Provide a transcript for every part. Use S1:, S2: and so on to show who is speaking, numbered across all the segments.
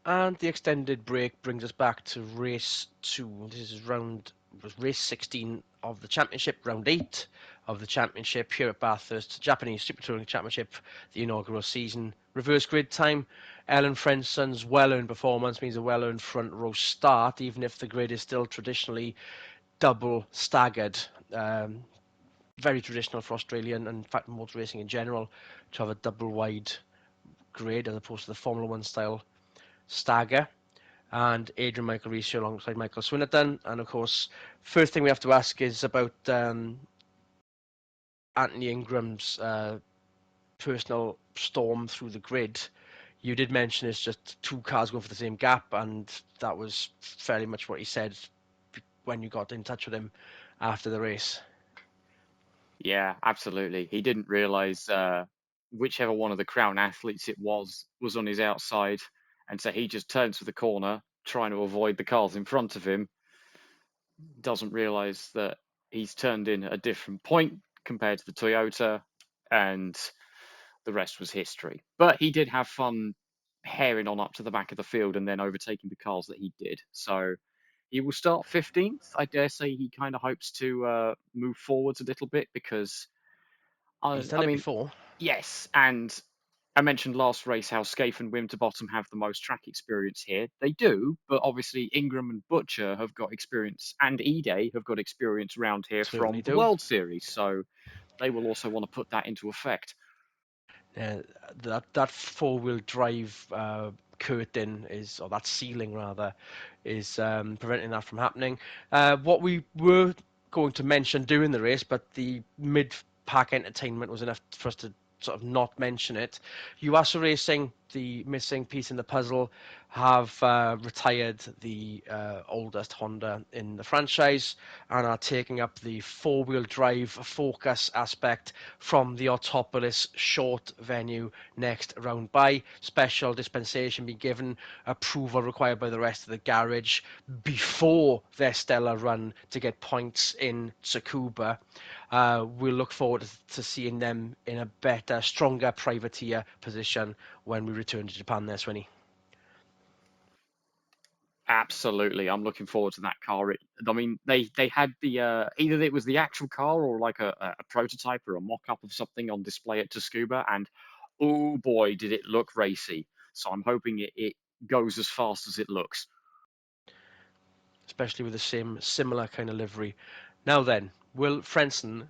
S1: And the extended break brings us back to race 2. This is race 16 of the championship, round 8 of the championship here at Bathurst, Japanese Super Touring Championship, the inaugural season. Reverse grid time. Ellen Frenson's well-earned performance means a well-earned front row start, even if the grid is still traditionally double staggered. Very traditional for Australian and in fact motor racing in general to have a double wide grid as opposed to the Formula One style stagger. And Adrian Michael Riccio alongside Michael Swinnerton. And of course, first thing we have to ask is about Anthony Ingram's personal storm through the grid. You did mention it's just two cars going for the same gap, and that was fairly much what he said when you got in touch with him after the race.
S2: Yeah, absolutely. He didn't realise whichever one of the Crown athletes it was on his outside, and so he just turns for the corner, trying to avoid the cars in front of him. Doesn't realise that he's turned in at a different point compared to the Toyota, and the rest was history. But he did have fun herring on up to the back of the field and then overtaking the cars that he did. So he will start 15th. I dare say he kind of hopes to move forwards a little bit because,
S1: He's done
S2: I
S1: it
S2: mean,
S1: before.
S2: yes, and I mentioned last race how Scaife and Winterbottom have the most track experience here. They do, but obviously Ingram and Butcher have got experience, and Ide have got experience around here
S1: Certainly
S2: from the
S1: do.
S2: World Series, so they will also want to put that into effect.
S1: Uh, that four-wheel drive curtain is, or that ceiling rather, is preventing that from happening. What we were going to mention during the race, but the mid-pack entertainment was enough for us to sort of not mention it. Yuasa Racing, the missing piece in the puzzle, have retired the oldest Honda in the franchise and are taking up the four-wheel drive focus aspect from the Autopolis short venue next round by. Special dispensation be given, approval required by the rest of the garage before their stellar run to get points in Tsukuba. We'll look forward to seeing them in a better, stronger privateer position when we return to Japan there, Swinny.
S2: Absolutely, I'm looking forward to that car. I mean, they had the either it was the actual car or like a prototype or a mock-up of something on display at Tsukuba, and oh boy, did it look racy. So I'm hoping it goes as fast as it looks.
S1: Especially with the same similar kind of livery. Now then, will Frenson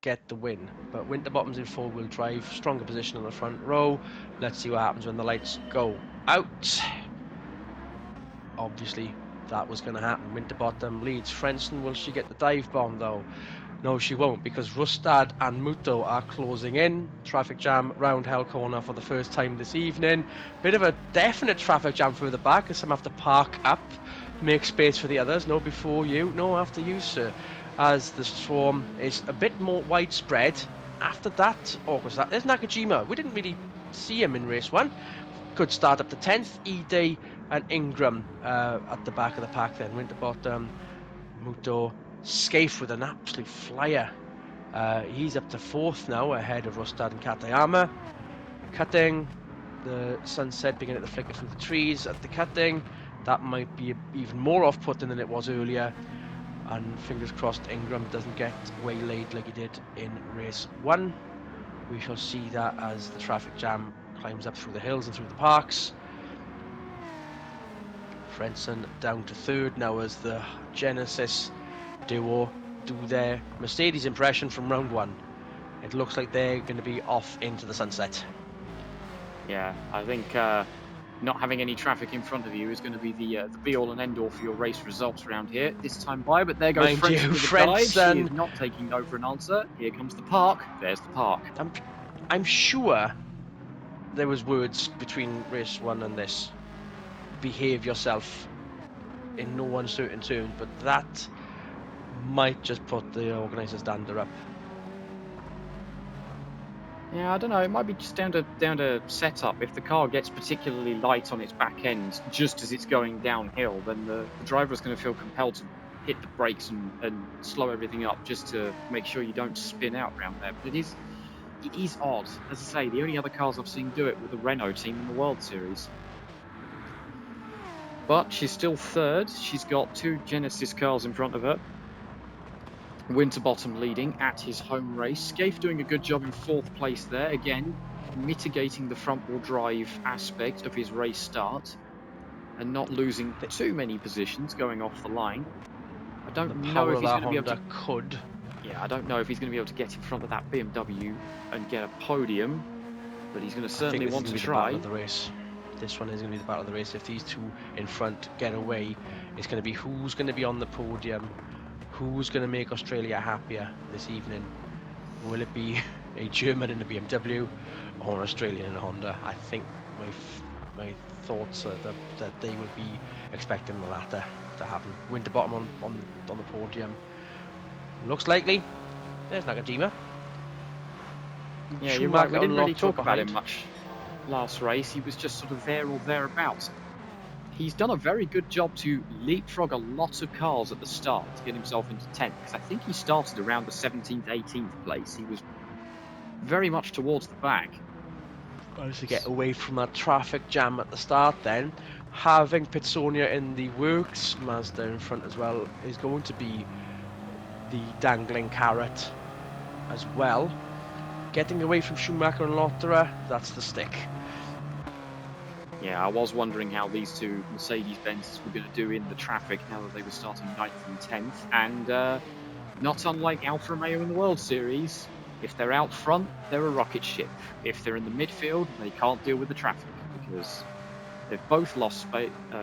S1: get the win? But Winterbottom's in four-wheel drive, stronger position on the front row. Let's see what happens when the lights go out. Obviously, that was going to happen. Winterbottom leads. Frenson, will she get the dive bomb though? No, she won't, because Rustad and Muto are closing in. Traffic jam round Hell Corner for the first time this evening. Bit of a definite traffic jam further back, as some have to park up, make space for the others. No, before you, no, after you, sir. As the swarm is a bit more widespread. After that, was that? There's Nakajima. We didn't really see him in race 1. Could start up to 10th. Ide and Ingram at the back of the pack then. Winterbottom, Muto, Scaife with an absolute flyer. He's up to 4th now, ahead of Rostad and Katayama. Cutting, the sunset beginning to flicker through the trees at the cutting. That might be even more off-putting than it was earlier. And fingers crossed Ingram doesn't get waylaid like he did in race 1. We shall see that as the traffic jam climbs up through the hills and through the parks. Frenson down to 3rd now as the Genesis duo do their Mercedes impression from round 1. It looks like they're going to be off into the sunset.
S2: Yeah, I think not having any traffic in front of you is going to be the be-all and end-all for your race results around here this time by. But there goes Frenson with a dive. She is not taking no for an answer. Here comes the park. There's the park.
S1: I'm sure there was words between race 1 and this. Behave yourself in no uncertain terms, but that might just put the organisers' dander up.
S2: Yeah, I don't know. It might be just down to setup. If the car gets particularly light on its back end just as it's going downhill, then the driver is going to feel compelled to hit the brakes and slow everything up just to make sure you don't spin out around there. But it is odd. As I say, the only other cars I've seen do it were the Renault team in the World Series. But she's still third. She's got 2 Genesis cars in front of her. Winterbottom leading at his home race. Scaife doing a good job in 4th place there. Again, mitigating the front-wheel drive aspect of his race start and not losing too many positions going off the line. I
S1: The
S2: don't know
S1: power
S2: if
S1: of
S2: he's
S1: that
S2: going to be able to...
S1: Honda could.
S2: Yeah, I don't know if he's going to be able to get in front of that BMW and get a podium, but he's going to
S1: I think
S2: certainly
S1: this is
S2: want
S1: going
S2: to
S1: to be the battle
S2: try.
S1: of the race. This one is going to be the battle of the race. If these two in front get away, it's going to be who's going to be on the podium, who's going to make Australia happier this evening. Will it be a German in a BMW or an Australian in a Honda? I think my thoughts are that they will be expecting the latter to happen. Winterbottom on the podium. Looks likely. There's Nakajima.
S2: Yeah, you're right.
S1: Schumacher
S2: We
S1: and
S2: didn't really
S1: Lotto
S2: talk about him
S1: behind.
S2: much last race. He was just sort of there or thereabouts. He's done a very good job to leapfrog a lot of cars at the start to get himself into 10th, because I think he started around the 17th, 18th place. He was very much towards the back.
S1: Managed to get away from that traffic jam at the start then. Having Pitsonia in the works, Mazda in front as well, is going to be the dangling carrot as well. Getting away from Schumacher and Lotterer, that's the stick.
S2: Yeah, I was wondering how these two Mercedes-Benzes were going to do in the traffic now that they were starting 9th and 10th. And not unlike Alfa Romeo in the World Series, if they're out front, they're a rocket ship. If they're in the midfield, they can't deal with the traffic because they've both lost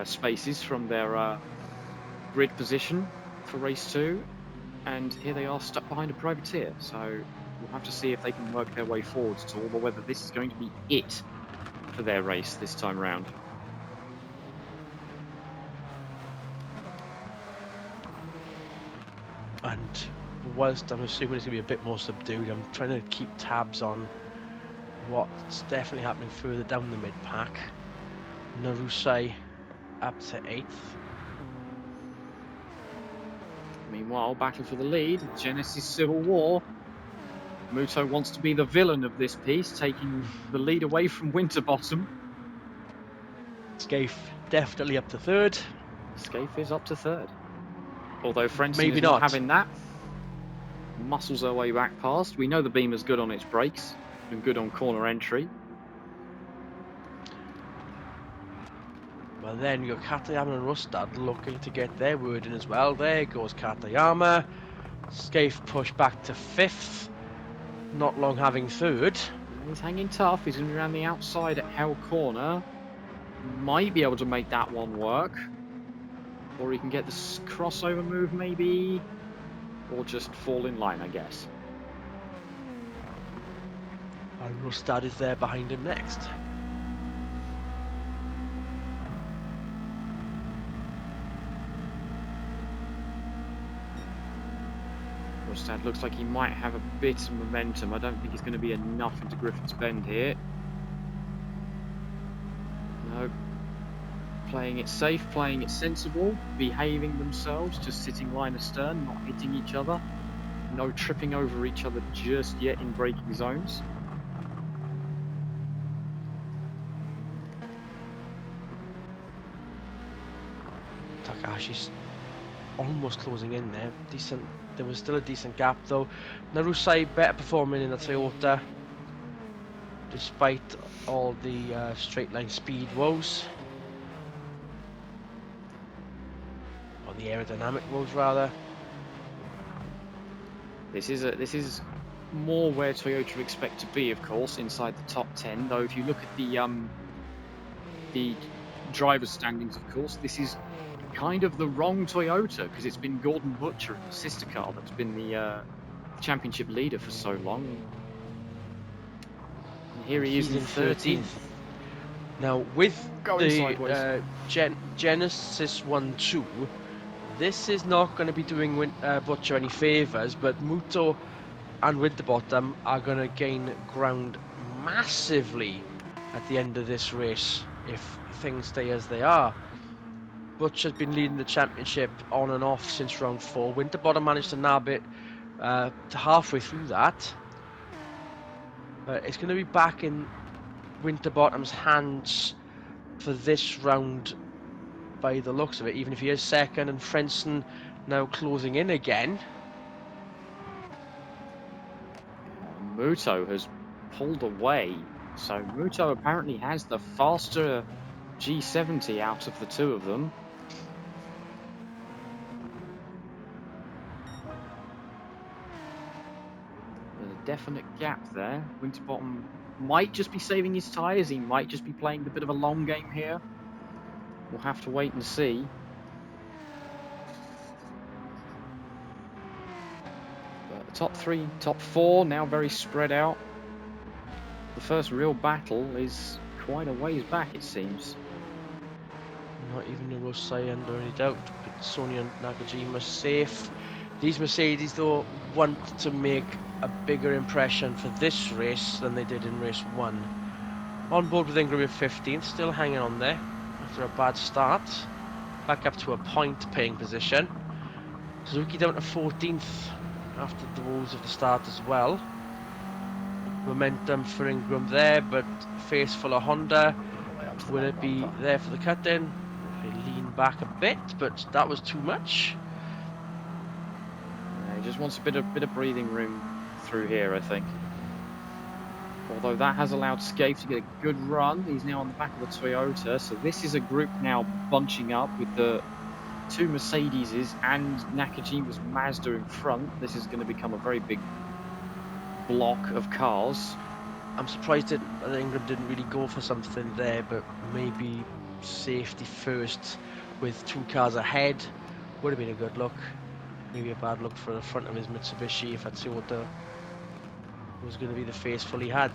S2: spaces from their grid position for race 2. And here they are stuck behind a privateer. So we'll have to see if they can work their way forwards at all, or whether this is going to be it for their race this time round.
S1: And whilst I'm assuming it's going to be a bit more subdued, I'm trying to keep tabs on what's definitely happening further down the mid-pack. Narusai up to 8th.
S2: Meanwhile, battle for the lead, Genesis Civil War. Muto wants to be the villain of this piece, taking the lead away from Winterbottom.
S1: Scaife definitely up to 3rd.
S2: Scaife is up to 3rd. Although Frentzen
S1: Maybe
S2: is not
S1: not.
S2: having that. Muscles her way back past. We know the Beamer's good on its brakes and good on corner entry.
S1: Well, then you've got Katayama and Rustad looking to get their word in as well. There goes Katayama. Scaife pushed back to 5th. Not long having 3rd.
S2: He's hanging tough. He's going to be around the outside at Hell Corner. Might be able to make that one work. Or he can get this crossover move maybe. Or just fall in line, I guess.
S1: And Rustad is there behind him next.
S2: Rustad looks like he might have a bit of momentum. I don't think he's going to be enough into Griffin's Bend here. No. Playing it safe, playing it sensible, behaving themselves, just sitting line astern, not hitting each other. No tripping over each other just yet in braking zones.
S1: Takashi's almost closing in there. Decent. There was still a decent gap though. Narusai better performing in the Toyota, despite all the straight line speed woes, or the aerodynamic woes rather.
S2: This is more where Toyota expect to be, of course, inside the top 10. Though if you look at the driver's standings, of course, this is kind of the wrong Toyota, because it's been Gordon Butcher and the sister car that's been the championship leader for so long. And here he is in 13th.
S1: Now with
S2: Going
S1: the Genesis 1-2, this is not going to be doing Butcher any favours, but Muto and Winterbottom are going to gain ground massively at the end of this race if things stay as they are. Butcher's been leading the championship on and off since round 4. Winterbottom managed to nab it to halfway through that. But it's going to be back in Winterbottom's hands for this round by the looks of it, even if he is second, and Frentzen now closing in again.
S2: Muto has pulled away, so Muto apparently has the faster G70 out of the two of them. There's a definite gap there. Winterbottom might just be saving his tyres, he might just be playing a bit of a long game here. We'll have to wait and see. But the top three, top four now very spread out. The first real battle is quite a ways back, it seems.
S1: Not even a Rossi under any doubt. But Sony and Nakajima safe. These Mercedes, though, want to make a bigger impression for this race than they did in race 1. On board with Ingram in 15th, still hanging on there after a bad start. Back up to a point-paying position. Suzuki down to 14th after the woes of the start as well. Momentum for Ingram there, but face full of Honda. Will it be there for the cut-in? They lean back a bit, but that was too much.
S2: Yeah, he just wants a bit of breathing room through here, I think. Although that has allowed Scaife to get a good run. He's now on the back of the Toyota, so this is a group now bunching up with the two Mercedeses and Nakajima's Mazda in front. This is going to become a very big block of cars.
S1: I'm surprised that Ingram didn't really go for something there, but maybe safety first with two cars ahead would have been a good look. Maybe a bad look for the front of his Mitsubishi if Toyota was going to be the faceful he had.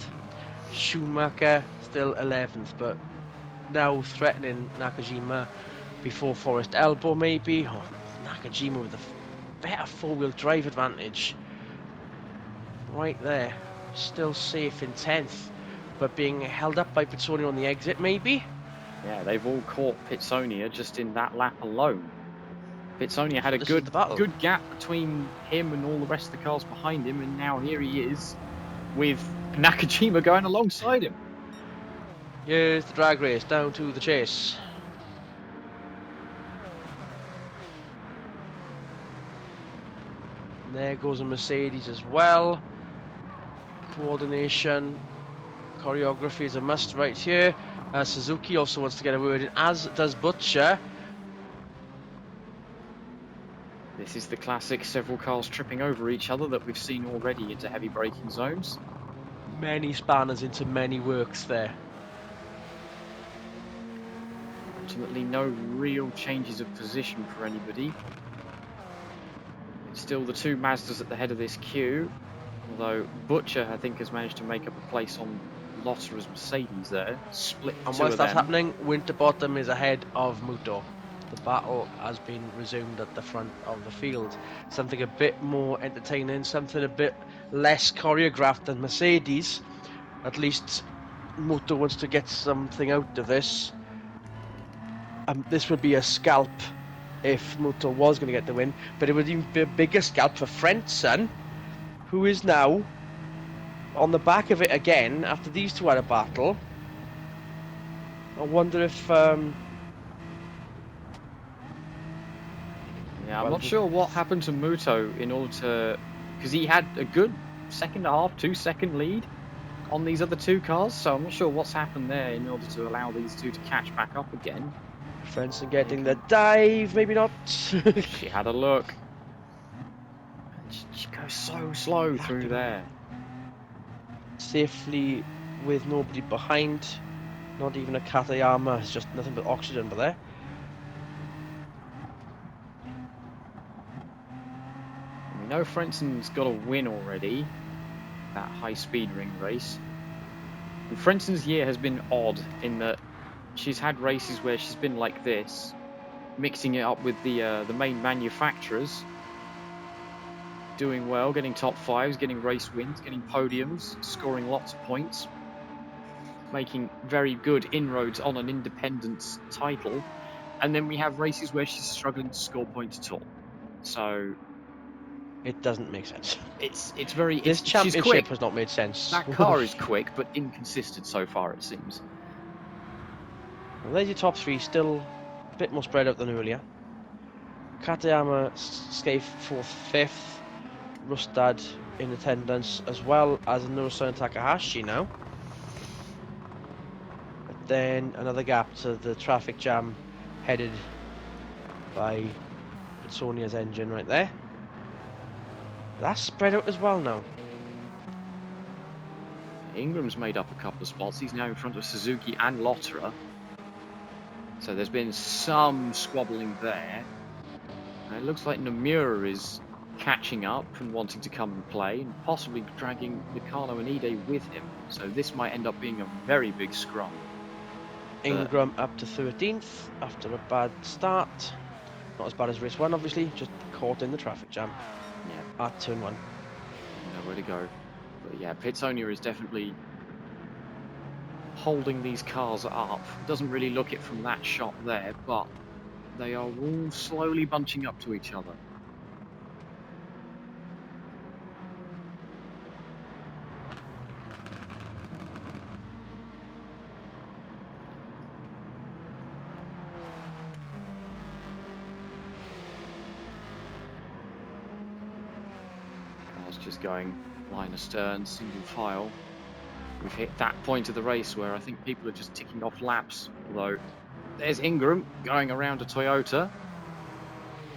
S1: Schumacher still 11th, but now threatening Nakajima before Forest Elbow maybe. Oh, Nakajima with a better four-wheel drive advantage. Right there. Still safe in 10th, but being held up by Pizzoni on the exit maybe?
S2: Yeah, they've all caught Pitsonia just in that lap alone. Pitsonia had a
S1: This
S2: good gap between him and all the rest of the cars behind him, and now here he is with Nakajima going alongside him.
S1: Here's the drag race, down to the chase. And there goes a Mercedes as well. Coordination, choreography is a must right here. Suzuki also wants to get a word in, as does Butcher.
S2: This is the classic several cars tripping over each other that we've seen already into heavy braking zones.
S1: Many spanners into many works there.
S2: Ultimately, no real changes of position for anybody. It's still the two Mazdas at the head of this queue. Although Butcher, I think, has managed to make up a place on Lotterer's Mercedes there. Split the
S1: And
S2: two
S1: whilst
S2: of
S1: that's
S2: them.
S1: happening, Winterbottom is ahead of Muto. The battle has been resumed at the front of the field. Something a bit more entertaining, something a bit less choreographed than Mercedes. At least Muto wants to get something out of this. This would be a scalp if Muto was going to get the win, but it would even be a bigger scalp for Frentzen, who is now on the back of it again after these two had a battle. I wonder if
S2: Yeah, I'm not sure what happened to Muto in order to... Because he had a good second and a half, 2-second lead on these other two cars, so I'm not sure what's happened there in order to allow these two to catch back up again.
S1: Frentzen getting the dive, maybe not.
S2: She had a look. She goes so slow through there.
S1: Safely with nobody behind. Not even a Katayama, it's just nothing but oxygen but there.
S2: We know Frentzen's got a win already, that high-speed ring race. And Frentzen's year has been odd in that she's had races where she's been like this, mixing it up with the main manufacturers, doing well, getting top fives, getting race wins, getting podiums, scoring lots of points, making very good inroads on an independence title. And then we have races where she's struggling to score points at all. So
S1: It doesn't make sense.
S2: it's very...
S1: This
S2: she's
S1: championship
S2: quick.
S1: has not made sense.
S2: That car is quick, but inconsistent so far, it seems.
S1: Well, there's your top three, still bit more spread out than earlier. Katayama Scaife 4th, 5th. Rustad in attendance, as well as Nurusan Takahashi now. But then another gap to the traffic jam headed by Sonia's engine right there. That's spread out as well now.
S2: Ingram's made up a couple of spots. He's now in front of Suzuki and Lotterer. So there's been some squabbling there. And it looks like Nomura is catching up and wanting to come and play, and possibly dragging Nicolo and Ide with him. So this might end up being a very big scrum.
S1: Ingram up to 13th after a bad start. Not as bad as race 1, obviously, just caught in the traffic jam.
S2: Yeah.
S1: At turn 1.
S2: Nowhere to go. But yeah, Pitsonia is definitely holding these cars up. Doesn't really look it from that shot there, but they are all slowly bunching up to each other. Cars just going line astern, single file. We've hit that point of the race where I think people are just ticking off laps, although there's Ingram going around a Toyota.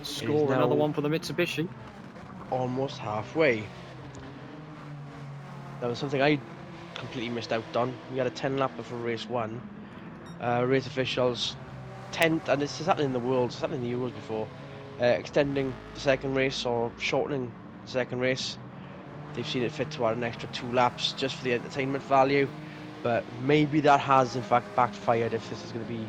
S2: Score another one for the Mitsubishi.
S1: Almost halfway. That was something I completely missed out on. We had a 10-lapper for race 1. Race officials, 10th, and this has happened in the world, it's happened in the Euros before, extending the second race or shortening the second race. They've seen it fit to add an extra 2 laps just for the entertainment value, but maybe that has in fact backfired if this is going to be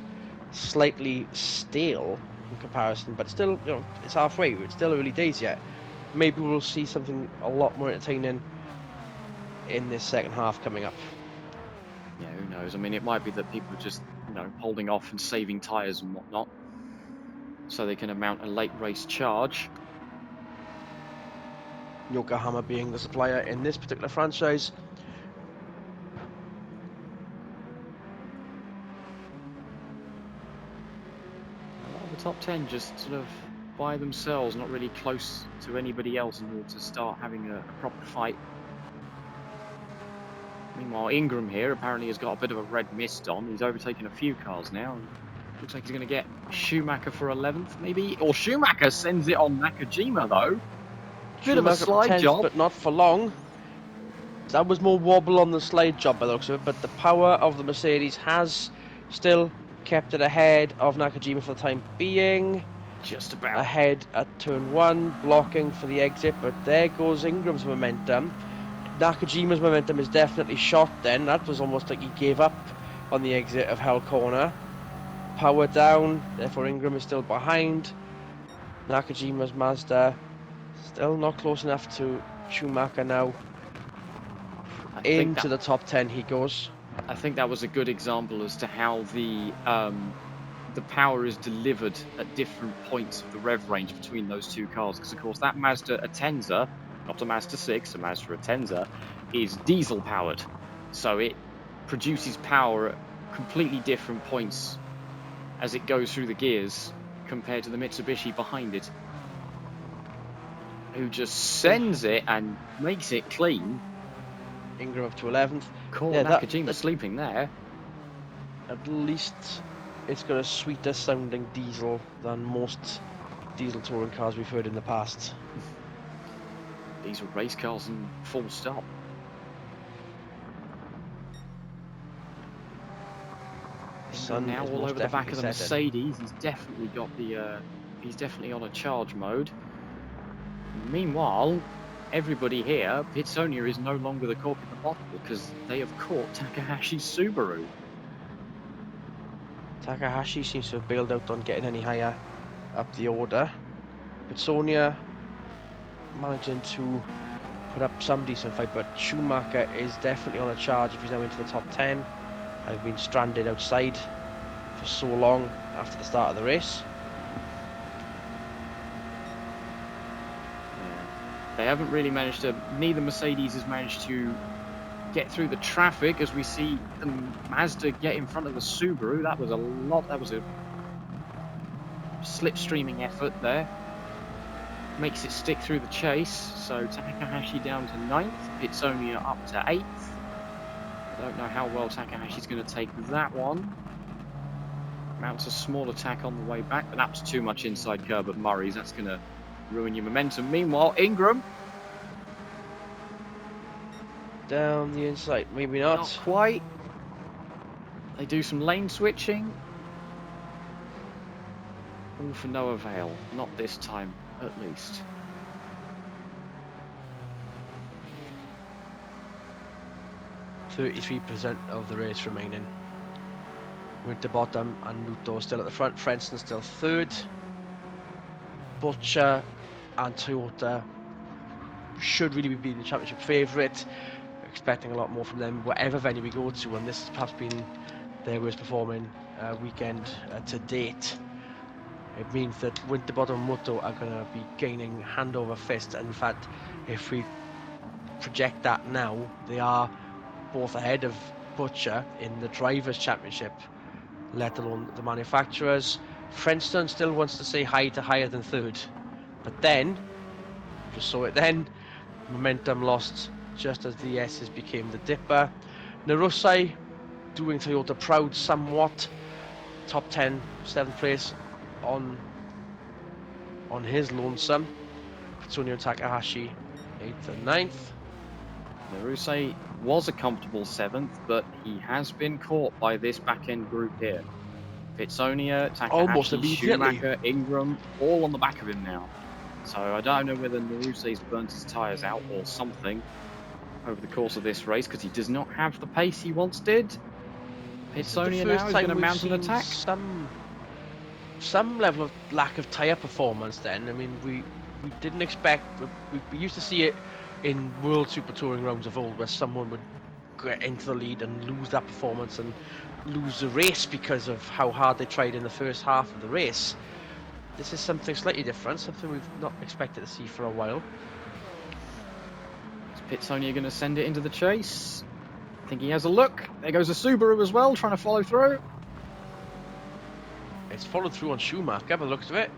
S1: slightly stale in comparison, but still, you know, it's halfway, it's still early days yet. Maybe we'll see something a lot more entertaining in this second half coming up.
S2: Yeah, who knows? I mean, it might be that people are just, you know, holding off and saving tyres and whatnot, so they can mount a late race charge.
S1: Yokohama being the supplier in this particular franchise.
S2: A lot of the top 10 just sort of by themselves, not really close to anybody else in order to start having a proper fight. Meanwhile, Ingram here apparently has got a bit of a red mist on. He's overtaken a few cars now. Looks like he's going to get Schumacher for 11th, maybe? Or Schumacher sends it on Nakajima, though. Bit of a slide job.
S1: But not for long. That was more wobble on the slide job by the looks of it, but the power of the Mercedes has still kept it ahead of Nakajima for the time being.
S2: Just about.
S1: Ahead at turn 1, blocking for the exit, but there goes Ingram's momentum. Nakajima's momentum is definitely shot then. That was almost like he gave up on the exit of Hell Corner. Power down, therefore Ingram is still behind. Nakajima's Mazda still not close enough to Schumacher now. Into the top 10 he goes.
S2: I think that was a good example as to how the power is delivered at different points of the rev range between those two cars. Because, of course, that Mazda Atenza, not a Mazda 6, a Mazda Atenza, is diesel powered. So it produces power at completely different points as it goes through the gears compared to the Mitsubishi behind it, who just sends it and makes it clean.
S1: Ingram up to 11th.
S2: Caught Nakajima sleeping there.
S1: At least it's got a sweeter sounding diesel than most diesel touring cars we've heard in the past.
S2: These are race cars and full stop.
S1: Sun
S2: now all over the back of the Mercedes. He's definitely got the. He's definitely on a charge mode. Meanwhile, everybody here, Pitsonia is no longer the cork in the bottle because they have caught Takahashi's Subaru.
S1: Takahashi seems to have bailed out on getting any higher up the order. Pitsonia managing to put up some decent fight, but Schumacher is definitely on a charge if he's now into the top 10. I've been stranded outside for so long after the start of the race.
S2: They haven't really managed to, neither Mercedes has managed to get through the traffic as we see the Mazda get in front of the Subaru. That was a lot, that was a slipstreaming effort there. Makes it stick through the chase. So Takahashi down to 9th, Pitsonia up to 8th. I don't know how well Takahashi's going to take that one. Mounts a small attack on the way back, but that was too much inside curb at Murray's. That's going to ruin your momentum. Meanwhile, Ingram.
S1: Down the inside, maybe not.
S2: Not quite. They do some lane switching. All for no avail. Not this time, at least.
S1: %33% of the race remaining. Winterbottom and Muto still at the front. Frentzen still third. Butcher and Toyota should really be the championship favourite. Expecting a lot more from them, whatever venue we go to, and this has perhaps been their worst performing weekend to date. It means that Winterbottom and Muto are going to be gaining hand over fist. And in fact, if we project that now, they are both ahead of Butcher in the Drivers' Championship, let alone the manufacturers. Frentzen still wants to say hi to higher than third, but then, just saw it then, momentum lost just as the S's became the dipper. Narusai doing Toyota proud somewhat. Top 10, 7th place on his lonesome. Pitsonia Takahashi 8th and 9th.
S2: Naruse was a comfortable 7th, but he has been caught by this back-end group here. Pitsonia,
S1: Almost
S2: Takahashi,
S1: immediately.
S2: Schumacher, Ingram, all on the back of him now. So I don't know whether Naruse's burnt his tyres out or something over the course of this race, because he does not have the pace he once did. Pitsonia now is going to mount an attack.
S1: Some level of lack of tyre performance then. I mean, we didn't expect, we used to see it in World Super Touring rounds of old, where someone would get into the lead and lose that performance and lose the race because of how hard they tried in the first half of the race. This is something slightly different, something we've not expected to see for a while.
S2: Is Pitsonia going to send it into the chase? I think he has a look. There goes a Subaru as well, trying to follow through.
S1: It's followed through on Schumacher by the looks of it.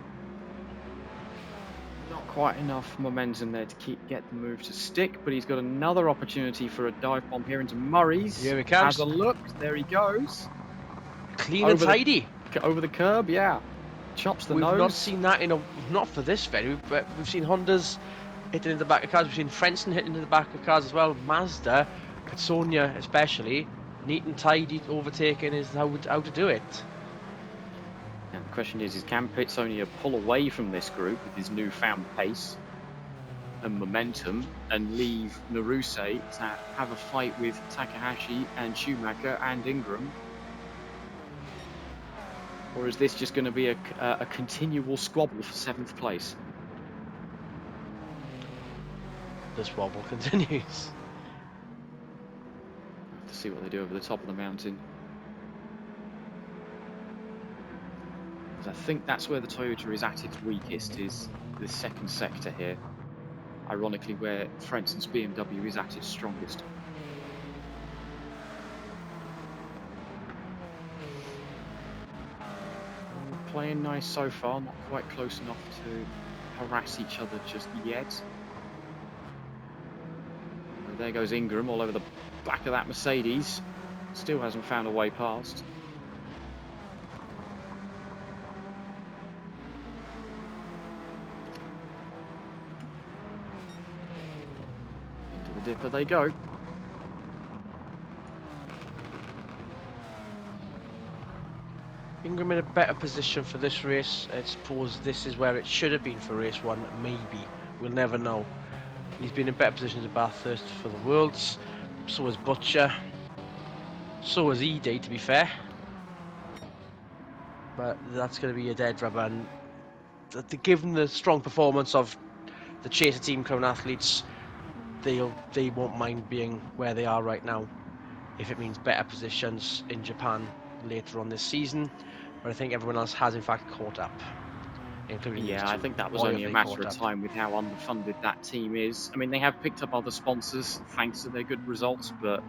S2: Not quite enough momentum there to get the move to stick, but he's got another opportunity for a dive bomb here into Murray's.
S1: Here he comes.
S2: Has a look. There he goes.
S1: Clean and tidy.
S2: Over the curb, yeah. Chops the nose.
S1: We've not seen that not for this venue, but we've seen Hondas hitting into the back of cars. We've seen Frentzen hitting into the back of cars as well. Mazda, Pitsonia especially, neat and tidy overtaking is how to do it.
S2: And the question is can Pitsonia pull away from this group with his newfound pace and momentum and leave Naruse to have a fight with Takahashi and Schumacher and Ingram? Or is this just going to be a continual squabble for 7th place?
S1: The squabble continues.
S2: Have to see what they do over the top of the mountain. I think that's where the Toyota is at its weakest, is the second sector here. Ironically, where Frentzen's BMW is at its strongest. Playing nice so far, not quite close enough to harass each other just yet. And there goes Ingram all over the back of that Mercedes. Still hasn't found a way past. Into the dipper they go.
S1: Ingram in a better position for this race. I suppose this is where it should have been for race 1, maybe. We'll never know. He's been in better positions at Bathurst for the Worlds. So has Butcher. So has E-Day, to be fair. But that's going to be a dead rubber. And given the strong performance of the Chaser Team Crown athletes, they won't mind being where they are right now, if it means better positions in Japan later on this season. But I think everyone else has in fact caught up, including these two.
S2: I think that was only a matter of time with how underfunded that team is. I mean, they have picked up other sponsors thanks to their good results, but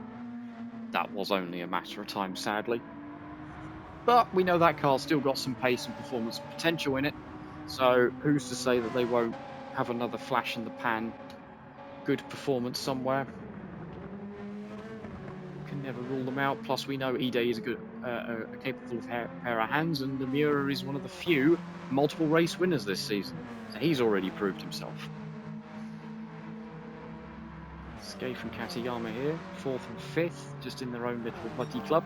S2: that was only a matter of time, sadly. But we know that car's still got some pace and performance potential in it. So who's to say that they won't have another flash in the pan, good performance somewhere? Can never rule them out. Plus, we know Ide is a capable of pair of hands, and the Miura is one of the few multiple race winners this season. So he's already proved himself. Skate from Katayama here, 4th and 5th, just in their own little buddy club.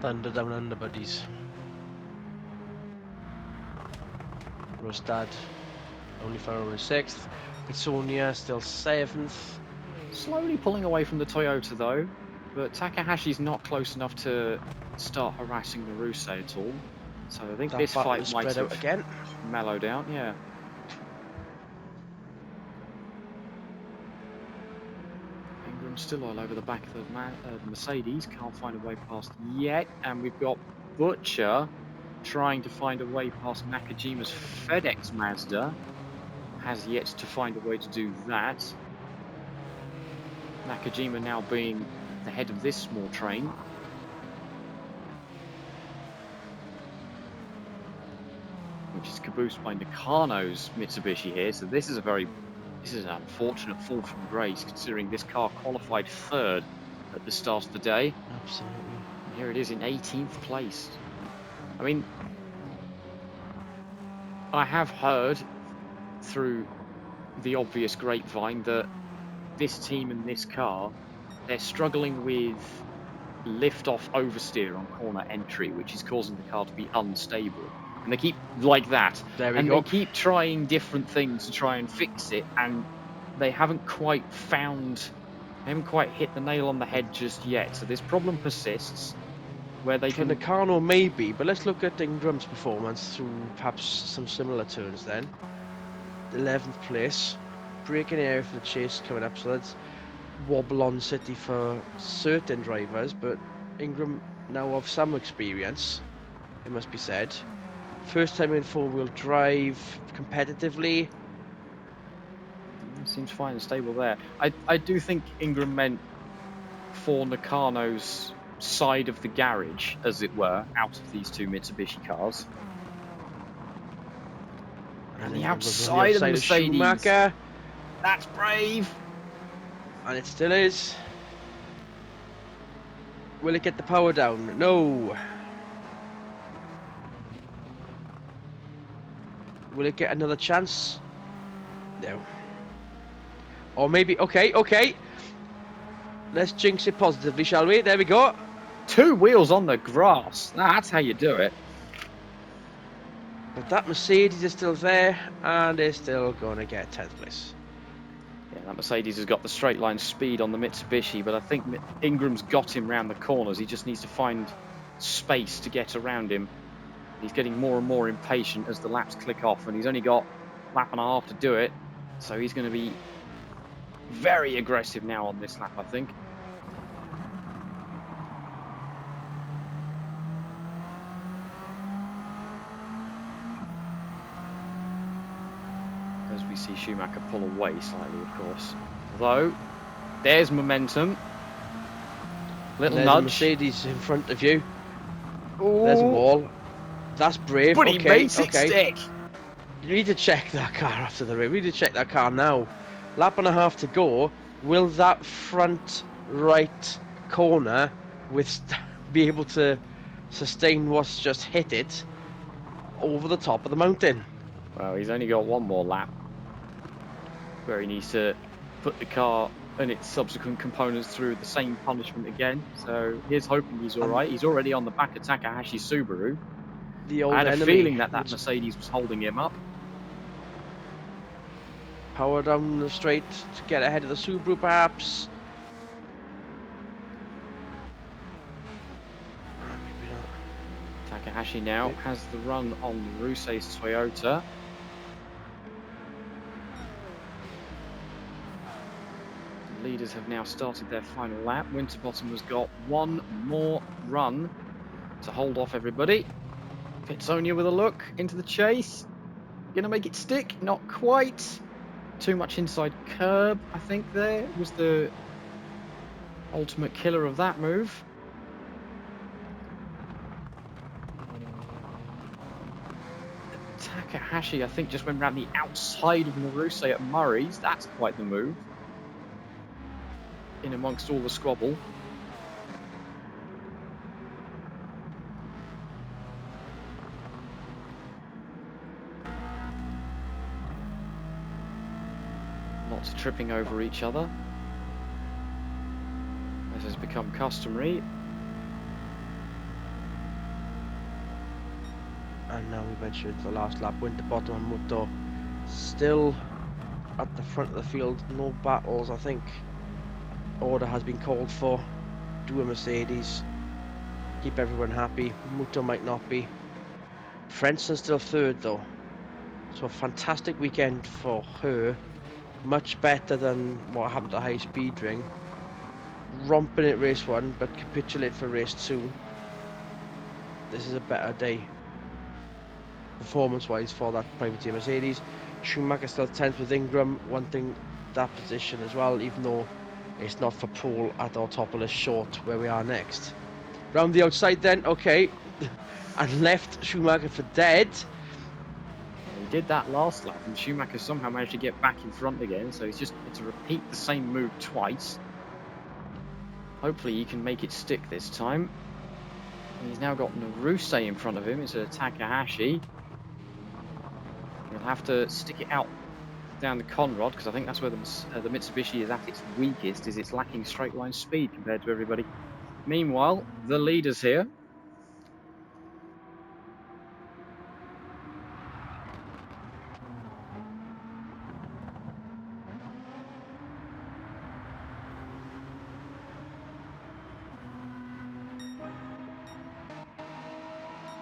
S1: Thunder down under, buddies. Rostad only following 6th. Pitsonia still 7th.
S2: Slowly pulling away from the Toyota though, but Takahashi's not close enough to start harassing the Rusey at all. So I think
S1: That
S2: this
S1: battle
S2: fight
S1: is
S2: might
S1: spread
S2: have
S1: out again.
S2: mellowed out, yeah. Ingram's still all over the back of the Mercedes, can't find a way past yet, and we've got Butcher trying to find a way past Nakajima's FedEx Mazda. Has yet to find a way to do that. Nakajima now being the head of this small train. Which is caboosed by Nakano's Mitsubishi here. So this is an unfortunate fall from grace, considering this car qualified 3rd at the start of the day.
S1: Absolutely.
S2: And here it is in 18th place. I mean, I have heard through the obvious grapevine that this team and this car, they're struggling with lift-off oversteer on corner entry, which is causing the car to be unstable. And they keep like that.
S1: There we
S2: and
S1: go.
S2: they keep trying different things to try and fix it, and they haven't quite hit the nail on the head just yet. So this problem persists where they
S1: For
S2: can...
S1: Nakano maybe, but let's look at Ingram's performance through perhaps some similar turns then. 11th place. Braking area for the chase coming up, so that's wobble on city for certain drivers, but Ingram now of some experience, it must be said. First time in 4-wheel drive competitively.
S2: Seems fine and stable there. I do think Ingram meant for Nakano's side of the garage, as it were, out of these two Mitsubishi cars. And the outside of the Mercedes.
S1: Schumacher.
S2: That's brave.
S1: And it still is. Will it get the power down? No. Will it get another chance? No. Or maybe, okay. Let's jinx it positively, shall we? There we go.
S2: 2 wheels on the grass. That's how you do it.
S1: But that Mercedes is still there, and is still going to get 10th place.
S2: Yeah, that Mercedes has got the straight line speed on the Mitsubishi, but I think Ingram's got him round the corners. He just needs to find space to get around him. He's getting more and more impatient as the laps click off, and he's only got a lap and a half to do it. So he's going to be very aggressive now on this lap, I think. As we see Schumacher pull away slightly, of course. Although, there's momentum. Little
S1: There's
S2: nudge.
S1: a Mercedes in front of you.
S2: Ooh.
S1: There's a wall. That's brave.
S2: But he makes it stick.
S1: You need to check that car after the race. We need to check that car now. Lap and a half to go. Will that front right corner be able to sustain what's just hit it over the top of the mountain?
S2: Well, he's only got one more lap where he needs to put the car and its subsequent components through the same punishment again. So here's hoping he's all right. He's already on the back of Takahashi's Subaru.
S1: The old
S2: I had a
S1: enemy,
S2: feeling that Mercedes was holding him up.
S1: Power down the straight to get ahead of the Subaru, perhaps. Maybe not.
S2: Takahashi now has the run on Rusey's Toyota. The leaders have now started their final lap. Winterbottom has got one more run to hold off everybody. Pitsonia with a look into the chase. Gonna make it stick? Not quite. Too much inside curb, I think there was the ultimate killer of that move. Takahashi, I think, just went around the outside of Naruse at Murray's. That's quite the move. In amongst all the squabble. Lots of tripping over each other, as has become customary.
S1: And now we venture to the last lap. Winterbottom and Muto still at the front of the field. No battles, I think. Order has been called for. Do a Mercedes. Keep everyone happy. Muto might not be. Frenson still third though. So a fantastic weekend for her. Much better than what happened at High Speed Ring. Romping at race 1, but capitulate for race 2. This is a better day performance-wise for that privateer Mercedes. Schumacher still 10th with Ingram, wanting that position as well, even though it's not for pole at our top of the short where we are next. Round the outside then, okay, and left Schumacher for dead.
S2: He did that last lap, and Schumacher somehow managed to get back in front again, so he's just got to repeat the same move twice. Hopefully he can make it stick this time. He's now got Naruse in front of him instead of Takahashi. He'll have to stick it out down the Conrod, because I think that's where the Mitsubishi is at its weakest, is it's lacking straight line speed compared to everybody. Meanwhile, the leaders here.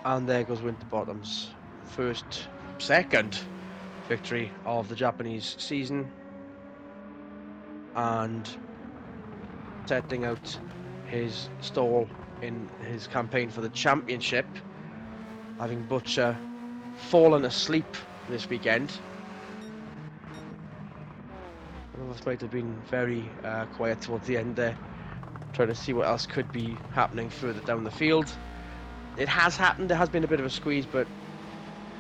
S1: And there goes Winterbottom's second victory of the Japanese season, and setting out his stall in his campaign for the championship, having Butcher fallen asleep this weekend. One of us might have been very quiet towards the end there, trying to see what else could be happening further down the field. It has happened. There has been a bit of a squeeze, but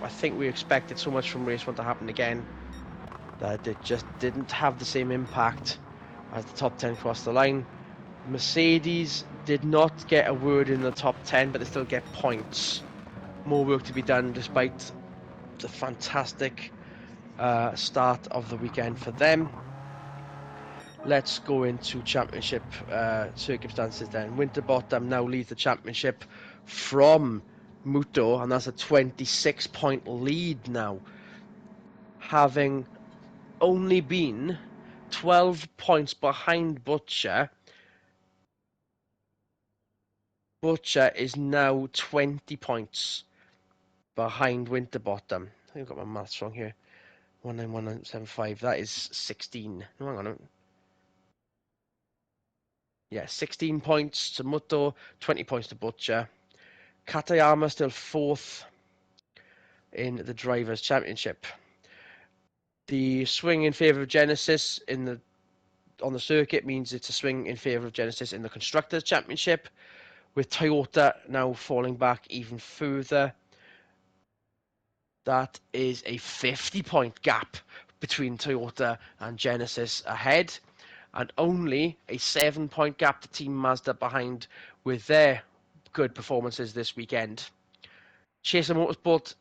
S1: I think we expected so much from race 1 to happen again that it just didn't have the same impact as the top 10 crossed the line. Mercedes did not get a word in the top 10, but they still get points. More work to be done despite the fantastic start of the weekend for them. Let's go into championship circumstances then. Winterbottom now leads the championship from Muto, and that's a 26-point lead now, having only been 12 points behind Butcher. Butcher is now 20 points behind Winterbottom. I think I've got my maths wrong here. 191975. That is 16. No, hang on. Yeah, 16 points to Muto, 20 points to Butcher. Katayama still 4th in the Drivers' Championship. The swing in favour of Genesis on the circuit means it's a swing in favour of Genesis in the Constructors' Championship, with Toyota now falling back even further. That is a 50-point gap between Toyota and Genesis ahead, and only a 7-point gap to Team Mazda behind with their good performances this weekend. Chaser Motorsport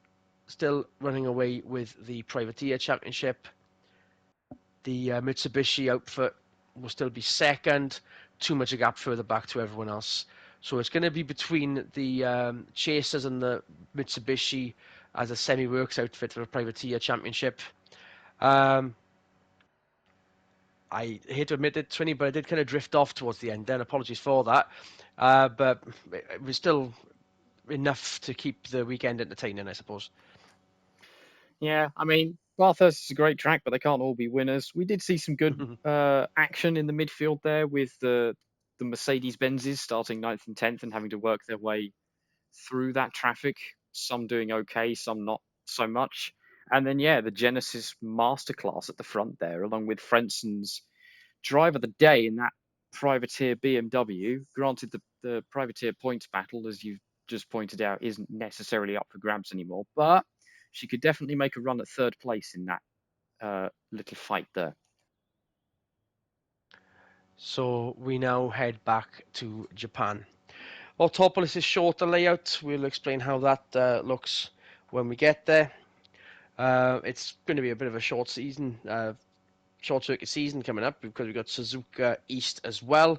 S1: still running away with the Privateer Championship. The Mitsubishi outfit will still be second, too much a gap further back to everyone else. So it's going to be between the Chasers and the Mitsubishi as a semi-works outfit for the Privateer Championship. I hate to admit it, Twinny, but I did kind of drift off towards the end then. Apologies for that. But it was still enough to keep the weekend entertaining, I suppose.
S2: Yeah, I mean, Bathurst is a great track, but they can't all be winners. We did see some good action in the midfield there with the Mercedes-Benzes starting 9th and 10th and having to work their way through that traffic. Some doing okay, some not so much. And then, yeah, the Genesis masterclass at the front there, along with Frenson's drive of the day in that privateer BMW. Granted, the privateer points battle, as you've just pointed out, isn't necessarily up for grabs anymore, but she could definitely make a run at third place in that little fight there.
S1: So we now head back to Japan. Autopolis is shorter layout. We'll explain how that looks when we get there. It's going to be a bit of a short season, short circuit season coming up because we've got Suzuka East as well,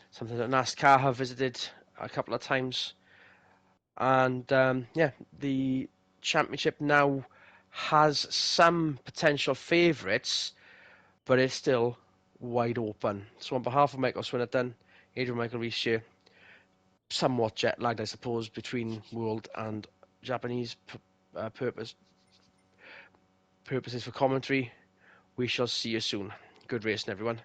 S1: something that NASCAR have visited a couple of times. And yeah, the championship now has some potential favourites, but it's still wide open. So on behalf of Michael Swinnerton, Adrian Michael Reese here, somewhat jet lagged, I suppose, between world and Japanese purposes for commentary. We shall see you soon. Good racing, everyone.